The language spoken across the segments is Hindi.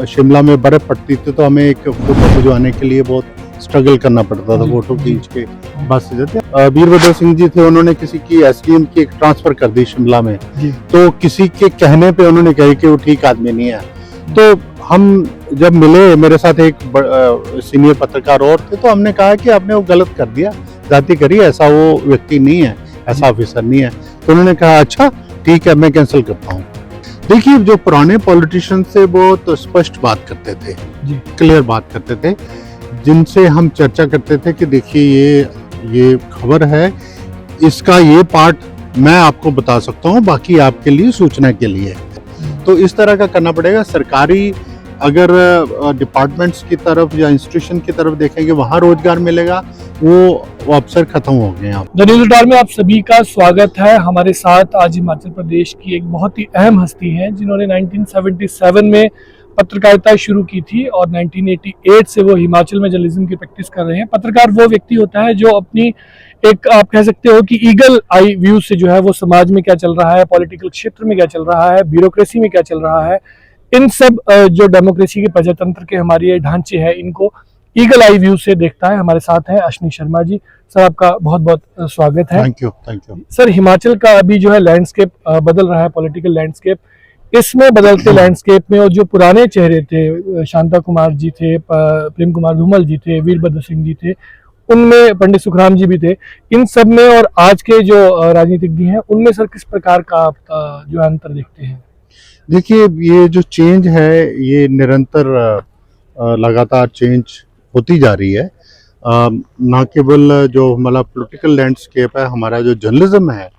शिमला में बर्फ पड़ती थी तो हमें एक फोटो भिजवाने के लिए बहुत स्ट्रगल करना पड़ता था, फोटो खींच के बस से जाते। वीरभद्र सिंह जी थे, उन्होंने किसी की एसडीएम की एक ट्रांसफर कर दी शिमला में, तो किसी के कहने पे उन्होंने कहा कि वो ठीक आदमी नहीं है। तो हम जब मिले, मेरे साथ एक सीनियर पत्रकार और थे, तो हमने कहा कि आपने वो गलत कर दिया, जाती करी, ऐसा वो व्यक्ति नहीं है, ऐसा ऑफिसर नहीं है। तो उन्होंने कहा अच्छा ठीक है, मैं कैंसिल करता हूँ। देखिए, जो पुराने पॉलिटिशियन से बहुत स्पष्ट बात करते थे, क्लियर बात करते थे, जिनसे हम चर्चा करते थे कि देखिए ये खबर है, इसका ये पार्ट मैं आपको बता सकता हूँ, बाकी आपके लिए सूचना के लिए। तो इस तरह का करना पड़ेगा। सरकारी अगर डिपार्टमेंट्स की तरफ या इंस्टीट्यूशन की तरफ देखेंगे, वहाँ रोजगार मिलेगा, वो अवसर खत्म हो गए हैं। द न्यूज़ स्टार में आप सभी का स्वागत है। हमारे साथ आज हिमाचल प्रदेश की एक बहुत ही अहम हस्ती है, जिन्होंने 1977 में पत्रकारिता शुरू की थी और 1988 से वो हिमाचल में जर्नलिज्म की प्रैक्टिस कर रहे हैं। पत्रकार वो व्यक्ति होता है जो अपनी एक, आप कह सकते हो कि ईगल आई व्यू से जो है वो समाज में क्या चल रहा है, पॉलिटिकल क्षेत्र में क्या चल रहा है, ब्यूरोक्रेसी में क्या चल रहा है, इन सब जो डेमोक्रेसी के प्रजातंत्र के हमारे ढांचे हैं, इनको ईगल आई व्यू से देखता है। हमारे साथ है अश्विनी शर्मा जी। सर, आपका बहुत बहुत स्वागत है। Thank you. सर, हिमाचल का अभी जो है लैंडस्केप बदल रहा है, पॉलिटिकल लैंडस्केप। इसमें बदलते लैंडस्केप में और जो पुराने चेहरे थे, शांता कुमार जी थे, प्रेम कुमार धूमल जी थे, वीरभद्र सिंह जी थे, उनमें पंडित सुखराम जी भी थे, इन सब में और आज के जो राजनीतिज्ञ हैं उनमें सर किस प्रकार का आप जो अंतर देखते हैं? देखिए, ये जो चेंज है, ये निरंतर लगातार चेंज होती जा रही है। ना केवल जो हमारा पॉलिटिकल लैंडस्केप है, हमारा जो जर्नलिज्म है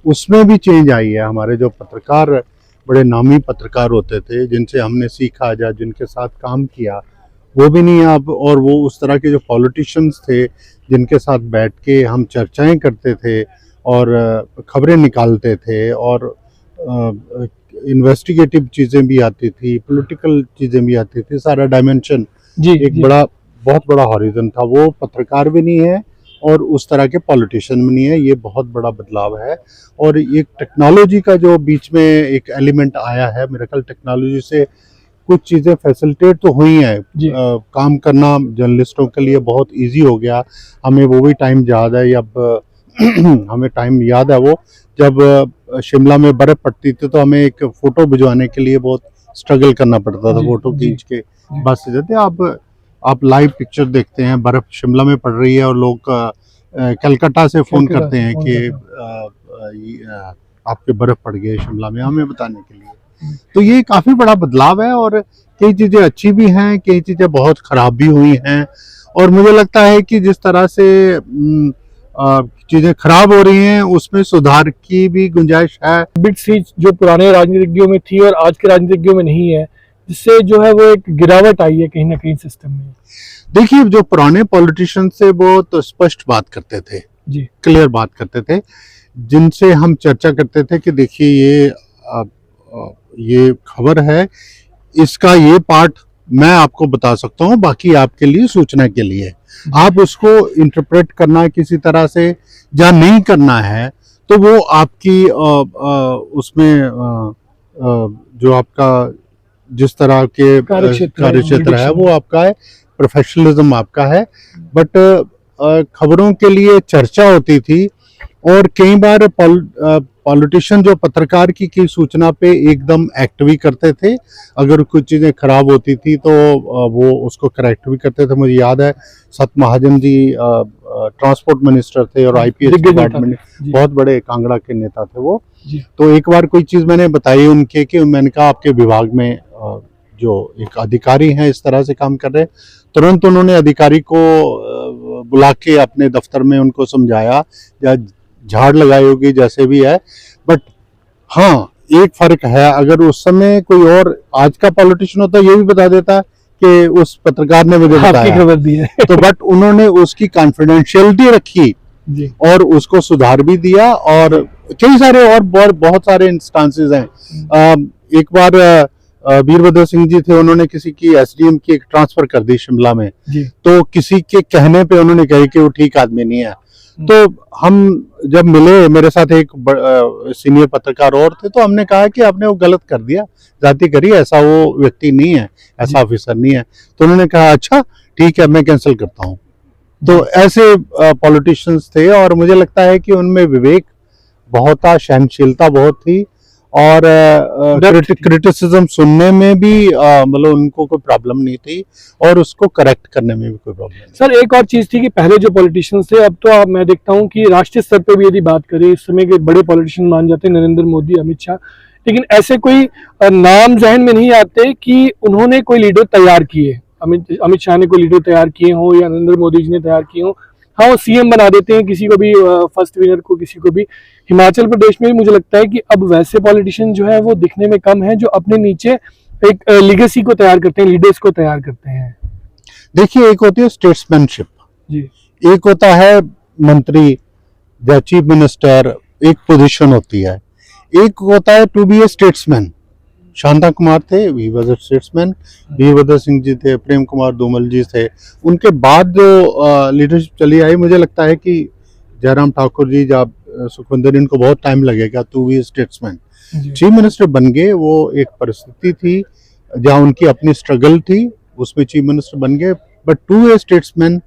उसमें भी चेंज आई है। हमारे जो पत्रकार, बड़े नामी पत्रकार होते थे, जिनसे हमने सीखा या जिनके साथ काम किया, वो भी नहीं है अब। और वो उस तरह के जो पॉलिटिशियंस थे, जिनके साथ बैठ के हम चर्चाएं करते थे और खबरें निकालते थे और इन्वेस्टिगेटिव चीज़ें भी आती थी, पॉलिटिकल चीज़ें भी आती थी, सारा डायमेंशन बहुत बड़ा हॉरिजन था, वो पत्रकार भी नहीं है और उस तरह के पॉलिटिशियन भी नहीं है। ये बहुत बड़ा बदलाव है। और एक टेक्नोलॉजी का जो बीच में एक एलिमेंट आया है, मेरे ख्याल टेक्नोलॉजी से कुछ चीज़ें फैसिलिटेट तो हुई हैं। काम करना जर्नलिस्टों के लिए बहुत इजी हो गया। हमें वो भी टाइम याद है, अब हमें टाइम याद है वो जब शिमला में बर्फ़ पड़ती थी तो हमें एक फ़ोटो भिजवाने के लिए बहुत स्ट्रगल करना पड़ता था, फोटो खींच के बस से जाते। आप लाइव पिक्चर देखते हैं, बर्फ़ शिमला में पड़ रही है और लोग कलकत्ता से फ़ोन करते हैं कि आपके बर्फ़ पड़ गई है शिमला में, हमें बताने के लिए। तो ये काफ़ी बड़ा बदलाव है और कई चीज़ें अच्छी भी हैं, कई चीज़ें बहुत ख़राब भी हुई हैं। और मुझे लगता है कि जिस तरह से चीज़ें खराब हो रही हैं, उसमें सुधार की भी गुंजाइश है। बिट सी जो पुराने राजनीतिज्ञों में थी और आज के राजनीतिज्ञों में नहीं है, जिससे जो है वो एक गिरावट आई है कहीं ना कहीं सिस्टम में। देखिए, जो पुराने पॉलिटिशियन से बहुत स्पष्ट बात करते थे, क्लियर बात करते थे, जिनसे हम चर्चा करते थे कि देखिए ये खबर है, इसका ये पार्ट मैं आपको बता सकता हूँ, बाकी आपके लिए सूचना के लिए। आप उसको इंटरप्रेट करना है किसी तरह से या नहीं करना है, तो वो आपकी उसमें जो आपका जिस तरह के कार्यक्षेत्र है वो आपका है, प्रोफेशनलिज्म आपका है। बट खबरों के लिए चर्चा होती थी और कई बार पॉलिटिशियन जो पत्रकार की सूचना पे एकदम एक्ट भी करते थे। अगर कुछ चीज़ें खराब होती थी तो वो उसको करेक्ट भी करते थे। मुझे याद है सत महाजन जी ट्रांसपोर्ट मिनिस्टर थे और आईपीएस डिपार्टमेंट में बहुत बड़े कांगड़ा के नेता थे वो। तो एक बार कोई चीज़ मैंने बताई उनके कि मैंने कहा आपके विभाग में जो एक अधिकारी हैं इस तरह से काम कर रहे हैं। तुरंत उन्होंने अधिकारी को बुला के अपने दफ्तर में उनको समझाया या झाड़ लगाई होगी, जैसे भी है। बट हाँ, एक फर्क है, अगर उस समय कोई और आज का पॉलिटिशियन होता ये भी बता देता कि उस पत्रकार ने मुझे बताया खबर दी है। तो बट उन्होंने उसकी कॉन्फिडेंशियलिटी रखी और उसको सुधार भी दिया। और कई सारे और बहुत सारे इंस्टांसेस हैं। एक बार वीरभद्र सिंह जी थे, उन्होंने किसी की एसडीएम की एक ट्रांसफर कर दी शिमला में, तो किसी के कहने पे उन्होंने कहा कि वो ठीक आदमी नहीं है। तो हम जब मिले, मेरे साथ एक सीनियर पत्रकार और थे, तो हमने कहा कि आपने वो गलत कर दिया, जाति करी, ऐसा वो व्यक्ति नहीं है, ऐसा ऑफिसर नहीं है। तो उन्होंने कहा अच्छा ठीक है, मैं कैंसिल करता हूँ। तो ऐसे पॉलिटिशियंस थे, और मुझे लगता है कि उनमें विवेक बहुत था, सहनशीलता बहुत थी, और क्रिटिसिज्म सुनने में भी मतलब उनको कोई प्रॉब्लम नहीं थी, और उसको करेक्ट करने में भी कोई प्रॉब्लम नहीं। सर एक और चीज थी कि पहले जो पॉलिटिशियंस थे, अब तो आप मैं देखता हूँ कि राष्ट्रीय स्तर पे भी यदि बात करें, इस समय के बड़े पॉलिटिशियन मान जाते हैं नरेंद्र मोदी, अमित शाह, लेकिन ऐसे कोई नाम जहन में नहीं आते कि उन्होंने कोई लीडर तैयार किए। अमित शाह ने कोई लीडर तैयार किए हो या नरेंद्र मोदी जी ने तैयार किए हो। हाँ, वो सीएम बना देते हैं किसी को भी, फर्स्ट विनर को किसी को भी। हिमाचल प्रदेश में भी मुझे लगता है कि अब वैसे पॉलिटिशियन जो है वो दिखने में कम है, जो अपने नीचे एक लीगेसी को तैयार करते हैं, लीडर्स को तैयार करते हैं। देखिए, एक होती है स्टेट्समैनशिप जी, एक होता है मंत्री या चीफ मिनिस्टर, एक पोजीशन होती है। एक होता है to be a statesman. Shanta Kumar थे, we was a statesman, Virbhadra Singh ji थे, प्रेम कुमार धूमल जी थे। उनके बाद जो लीडरशिप चली आई, मुझे लगता है कि जयराम ठाकुर जी या सुखविंदर, इनको बहुत टाइम लगेगा to be a statesman. Chief minister बन गए, वो एक परिस्थिति थी जहाँ उनकी अपनी स्ट्रगल थी, उसमें चीफ मिनिस्टर बन गए। But to be a statesman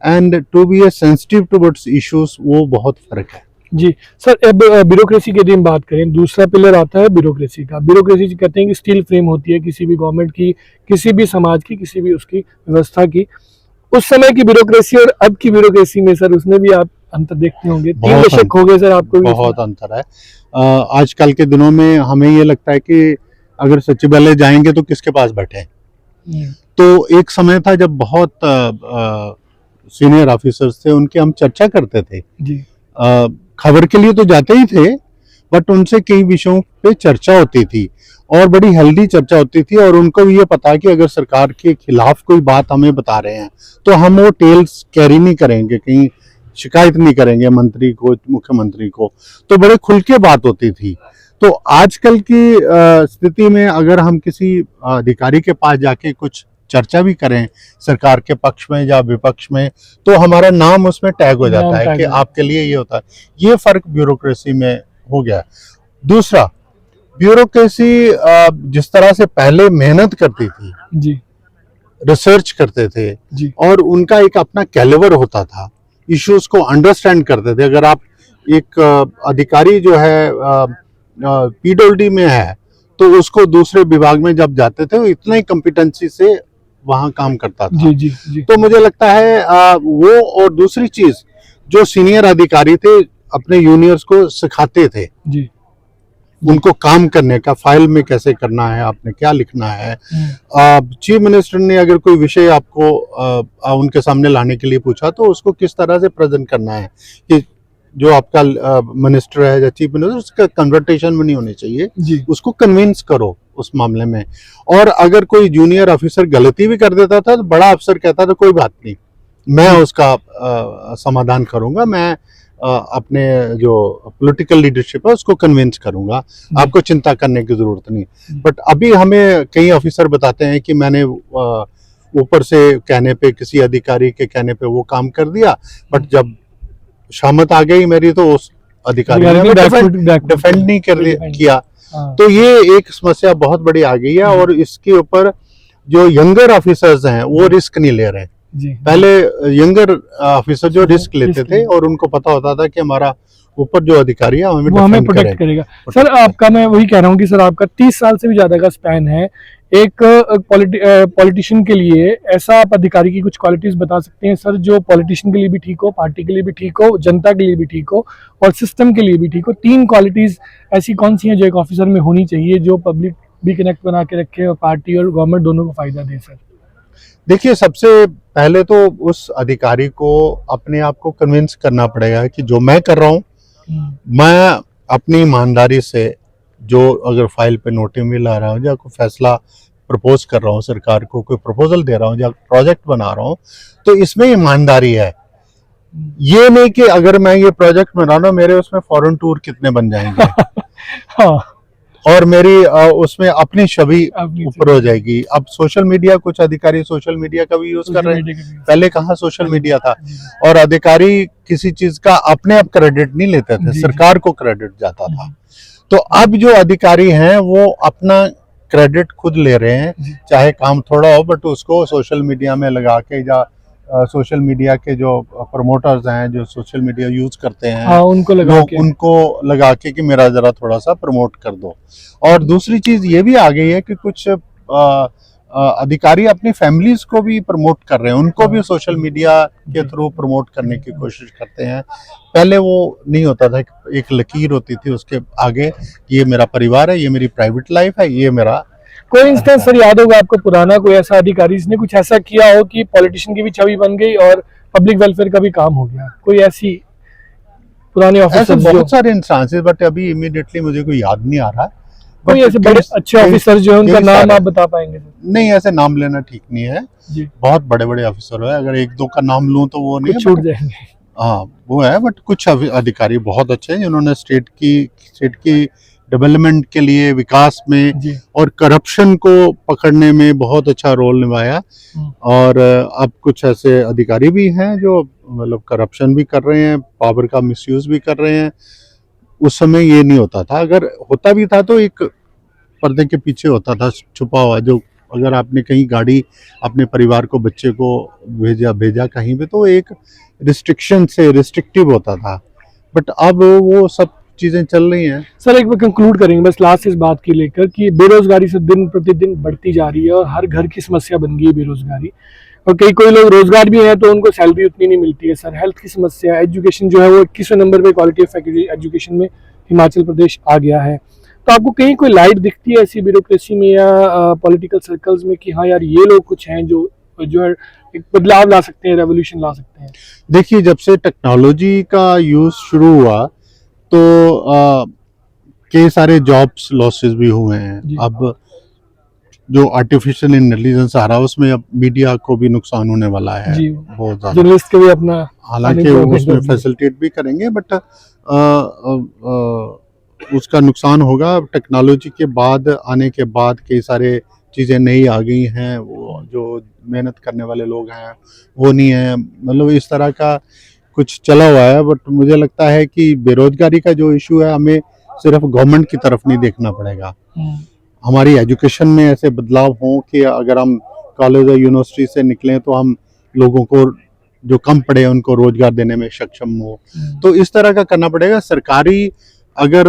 and to be a sensitive towards issues, वो बहुत फर्क है। जी सर, अब ब्यूरोक्रेसी की यदि हम बात करें, दूसरा पिलर आता है ब्यूरोक्रेसी का। ब्यूरोक्रेसी कहते हैं कि स्टील फ्रेम होती है किसी भी गवर्नमेंट की, किसी भी समाज की, किसी भी उसकी व्यवस्था की। उस समय की ब्यूरोक्रेसी और अब की ब्यूरोक्रेसी में सर, उसमें भी आप अंतर देखते होंगे। 3 दशक हो गए सर आपको भी। बहुत अंतर है। आजकल के दिनों में हमें ये लगता है कि अगर सचिवालय जाएंगे तो किसके पास बैठे। तो एक समय था जब बहुत सीनियर ऑफिसर्स थे, उनकी हम चर्चा करते थे जी। खबर के लिए तो जाते ही थे, बट उनसे कई विषयों पे चर्चा होती थी, और बड़ी हेल्दी चर्चा होती थी। और उनको भी ये पता है कि अगर सरकार के खिलाफ कोई बात हमें बता रहे हैं तो हम वो टेल्स कैरी नहीं करेंगे, कहीं शिकायत नहीं करेंगे मंत्री को, मुख्यमंत्री को। तो बड़े खुल के बात होती थी। तो आजकल की स्थिति में अगर हम किसी अधिकारी के पास जाके कुछ चर्चा भी करें सरकार के पक्ष में या विपक्ष में, तो हमारा नाम उसमें टैग हो जाता है कि आपके लिए ये होता है। ये फर्क ब्यूरोक्रेसी में हो गया। दूसरा, ब्यूरोक्रेसी जिस तरह से पहले मेहनत करती थी जी, रिसर्च करते थे जी, और उनका एक अपना कैलिबर होता था, इश्यूज को अंडरस्टैंड करते थे। अगर आप एक अधिकारी जो है पीडब्ल्यूडी में है, तो उसको दूसरे विभाग में जब जाते थे, वो इतना ही कॉम्पिटेंसी से वहां काम करता था। जी, जी, जी। तो मुझे लगता है वो, और दूसरी चीज, जो सीनियर अधिकारी थे अपने जूनियर्स को सिखाते थे जी, उनको काम करने का, फाइल में कैसे करना है, आपने क्या लिखना है। चीफ मिनिस्टर ने अगर कोई विषय आपको उनके सामने लाने के लिए पूछा, तो उसको किस तरह से प्रेजेंट करना है, कि जो आपका मिनिस्टर है या चीफ मिनिस्टर, उसका कन्वर्टेशन में नहीं होनी चाहिए, उसको कन्विंस करो उस मामले में। और अगर कोई जूनियर ऑफिसर गलती भी कर देता था, तो बड़ा अफसर कहता था कोई बात नहीं, मैं उसका समाधान करूंगा, मैं अपने जो पॉलिटिकल लीडरशिप है उसको कन्विंस करूंगा, आपको चिंता करने की जरूरत नहीं। बट अभी हमें कई ऑफिसर बताते हैं कि मैंने ऊपर से कहने पे, किसी अधिकारी के कहने पे वो काम कर दिया, बट जब शामत आ गई मेरी, तो उस अधिकारी ने डिफेंड नहीं किया। तो ये एक समस्या बहुत बड़ी आ गई है, और इसके ऊपर जो यंगर ऑफिसर्स हैं वो रिस्क नहीं ले रहे। पहले यंगर ऑफिसर जो रिस्क लेते थे, और उनको पता होता था कि हमारा ऊपर जो अधिकारी है हमें प्रोटेक्ट करेगा। सर आपका, मैं वही कह रहा हूँ कि सर आपका 30 साल से भी ज्यादा का स्पैन है। एक पॉलिटिशियन के लिए ऐसा आप अधिकारी की कुछ क्वालिटीज बता सकते हैं सर, जो पॉलिटिशियन के लिए भी ठीक हो, पार्टी के लिए भी ठीक हो, जनता के लिए भी ठीक हो, और सिस्टम के लिए भी ठीक हो। 3 क्वालिटीज ऐसी कौन सी हैं जो एक ऑफिसर में होनी चाहिए, जो पब्लिक भी कनेक्ट बना के रखे और पार्टी और गवर्नमेंट दोनों को फायदा दे सर? देखिए, सबसे पहले तो उस अधिकारी को अपने आप को कन्विंस करना पड़ेगा कि जो मैं कर रहा हूँ, मैं अपनी ईमानदारी से, जो अगर फाइल पे नोटिस भी ला रहा हूँ, या कोई फैसला प्रपोज कर रहा हूँ सरकार को, कोई प्रपोजल दे रहा हूँ या प्रोजेक्ट बना रहा हूँ, तो इसमें ईमानदारी है। ये नहीं कि अगर मैं ये प्रोजेक्ट बना रहा हूँ, मेरे उसमें फॉरेन टूर कितने बन जाएंगे। हाँ, और मेरी उसमें अपनी छवि अपनी ऊपर हो जाएगी। अब सोशल मीडिया, कुछ अधिकारी सोशल मीडिया का भी यूज कर रहे हैं, पहले कहाँ सोशल मीडिया था। और अधिकारी किसी चीज का अपने आप क्रेडिट नहीं लेते थे, सरकार को क्रेडिट जाता था। तो अब जो अधिकारी हैं वो अपना क्रेडिट खुद ले रहे हैं, चाहे काम थोड़ा हो, बट उसको सोशल मीडिया में लगा के, या सोशल मीडिया के जो प्रमोटर्स हैं, जो सोशल मीडिया यूज करते हैं, हाँ, उनको लगा के कि मेरा जरा थोड़ा सा प्रमोट कर दो। और दूसरी चीज ये भी आ गई है कि कुछ अधिकारी अपनी फैमिलीज को भी प्रमोट कर रहे हैं, उनको भी सोशल मीडिया के थ्रू प्रमोट करने की कोशिश करते हैं। पहले वो नहीं होता था, एक लकीर होती थी उसके आगे, ये मेरा परिवार है, ये मेरी प्राइवेट लाइफ है, ये मेरा। कोई इंस्टेंस सर याद होगा आपको पुराना, कोई ऐसा अधिकारी जिसने कुछ ऐसा किया हो कि पॉलिटिशियन की भी छवि बन गई और पब्लिक वेलफेयर का भी काम हो गया? कोई ऐसी पुराने ऑफिसर? बहुत सारे इंस्टेंसेस, बट अभी इमीडिएटली मुझे कोई याद नहीं आ रहा है। कोई ऐसे बड़े अच्छे ऑफिसर जो है उनका नाम आप बता पाएंगे? नहीं, ऐसे नाम लेना ठीक नहीं है जी। बहुत बड़े बड़े ऑफिसर है, अगर एक दो का नाम लूं तो वो नहीं छूट जाएंगे। हाँ वो है, बट कुछ अधिकारी बहुत अच्छे हैं जिन्होंने स्टेट की डेवलपमेंट के लिए, विकास में और करप्शन को पकड़ने में बहुत अच्छा रोल निभाया। और अब कुछ ऐसे अधिकारी भी हैं जो मतलब करप्शन भी कर रहे हैं, पावर का मिसयूज भी कर रहे हैं। उस समय ये नहीं होता था, अगर होता भी था तो एक पर्दे के पीछे होता था, छुपा हुआ। जो अगर आपने कहीं गाड़ी अपने परिवार को, बच्चे को भेजा कहीं पे, तो एक रिस्ट्रिक्शन से रिस्ट्रिक्टिव होता था, बट अब वो सब चीजें चल रही हैं। सर एक बार कंक्लूड करेंगे बस लास्ट इस बात की लेकर कि बेरोजगारी से दिन प्रतिदिन बढ़ती जा रही है और हर घर की समस्या बन गई है बेरोजगारी। और कोई लोग रोजगार भी है तो उनको सैलरी उतनी नहीं मिलती है। सर हेल्थ की समस्या, एजुकेशन जो है वो 21वें नंबर पे क्वालिटी ऑफ एजुकेशन में हिमाचल प्रदेश आ गया है। तो आपको कहीं कोई लाइट दिखती है ऐसी ब्यूरोक्रेसी में या पॉलिटिकल सर्कल्स में कि हाँ यार ये लोग कुछ हैं जो है एक बदलाव ला सकते हैं, रेवोल्यूशन ला सकते हैं? देखिए, जब से टेक्नोलॉजी का यूज शुरू हुआ तो कई सारे जॉब्स लॉसेस भी हुए हैं। अब जो आर्टिफिशियल इंटेलिजेंस आ रहा है उसमें अब मीडिया को भी नुकसान होने वाला है बहुत ज्यादा। जर्नलिस्ट के भी अपना, हालांकि उसमें फैसिलिटेट भी करेंगे, बट उसका नुकसान होगा। टेक्नोलॉजी के बाद आने के बाद कई सारे चीज़ें नई आ गई हैं, वो जो मेहनत करने वाले लोग हैं वो नहीं है, मतलब इस तरह का कुछ चला हुआ है। बट मुझे लगता है कि बेरोजगारी का जो इशू है, हमें सिर्फ गवर्नमेंट की तरफ नहीं देखना पड़ेगा। हमारी एजुकेशन में ऐसे बदलाव हों कि अगर हम कॉलेज और यूनिवर्सिटी से निकलें तो हम लोगों को जो कम पढ़े उनको रोजगार देने में सक्षम हो। तो इस तरह का करना पड़ेगा। सरकारी अगर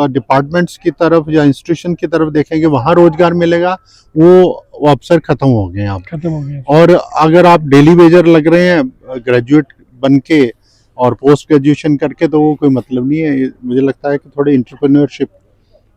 डिपार्टमेंट्स की तरफ या इंस्टीट्यूशन की तरफ देखेंगे वहाँ रोजगार मिलेगा, वो अवसर खत्म हो गए हैं, खत्म हो गए। और अगर आप डेली वेजर लग रहे हैं ग्रेजुएट बन के और पोस्ट ग्रेजुएशन करके, तो वो कोई मतलब नहीं है। मुझे लगता है कि थोड़ी एंटरप्रेन्योरशिप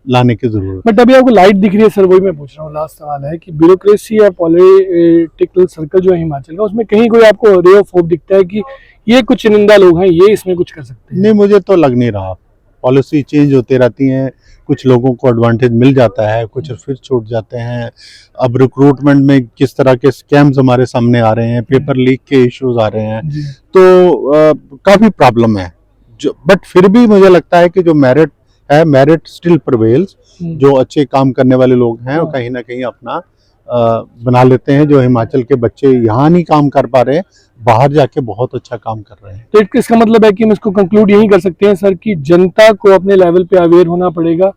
लाने की जरूरत। बट अभी आपको लाइट दिख रही है सर, वही मैं पूछ रहा हूँ। लास्ट सवाल है कि ब्यूरोक्रेसी या पॉलिटिकल सर्कल जो है हिमाचल का, उसमें कहीं कोई आपको रे ऑफ होप दिखता है कि ये कुछ चुनिंदा लोग हैं, ये इसमें कुछ कर सकते हैं? नहीं, मुझे तो लग नहीं रहा। पॉलिसी चेंज होते रहती हैं, कुछ लोगों को एडवांटेज मिल जाता है, कुछ फिर छूट जाते हैं। अब रिक्रूटमेंट में किस तरह के स्कैम्स हमारे सामने आ रहे हैं, पेपर लीक के इश्यूज आ रहे हैं, तो काफी प्रॉब्लम है। बट फिर भी मुझे लगता है कि जो मेरिट है, मेरिट स्टिल प्रिवेल्स। जो अच्छे काम करने वाले लोग हैं वो कहीं ना कहीं अपना बना लेते हैं। जो हिमाचल के बच्चे यहाँ नहीं काम कर पा रहे, बाहर जाके बहुत अच्छा काम कर रहे हैं। तो इसका मतलब है कि हम इसको कंक्लूड यही कर सकते हैं सर कि जनता को अपने लेवल पे अवेयर होना पड़ेगा,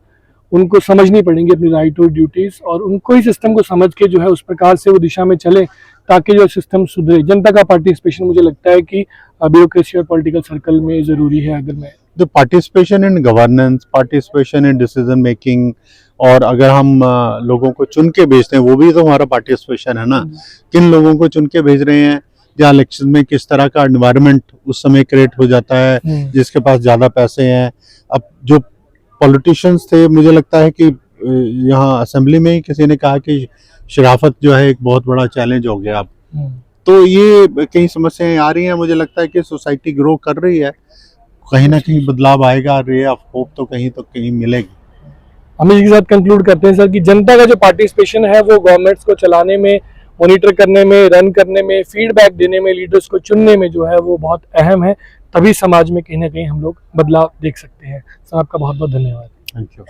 उनको समझनी पड़ेंगी अपनी राइट और ड्यूटीज, और उनको ही सिस्टम को समझ के जो है उस प्रकार से वो दिशा में चले ताकि जो सिस्टम सुधरे। जनता का पार्टिसिपेशन मुझे लगता है कि ब्यूरोक्रेसी और पॉलिटिकल सर्कल में जरूरी है। अगर मैं the participation in governance, participation in decision making, और अगर हम लोगों को चुन के भेजते हैं वो भी तो हमारा पार्टिसिपेशन है ना। किन लोगों को चुन के भेज रहे हैं, या इलेक्शन में किस तरह का एनवायरनमेंट उस समय क्रिएट हो जाता है, जिसके पास ज्यादा पैसे हैं। अब जो पॉलिटिशियंस थे, मुझे लगता है कि यहाँ असेंबली में ही किसी ने कहा कि शराफत जो है एक बहुत बड़ा चैलेंज हो गया अब। तो ये कई समस्याएं आ रही हैं। मुझे लगता है कि सोसाइटी ग्रो कर रही है, कहीं ना कहीं बदलाव आएगा। रे ऑफ होप तो कहीं मिलेगी। हम इसके साथ कंक्लूड करते हैं सर कि जनता का जो पार्टिसिपेशन है वो गवर्नमेंट्स को चलाने में, मॉनिटर करने में, रन करने में, फीडबैक देने में, लीडर्स को चुनने में जो है वो बहुत अहम है। तभी समाज में कहीं ना कहीं हम लोग बदलाव देख सकते हैं। सर आपका बहुत बहुत धन्यवाद। Thank you.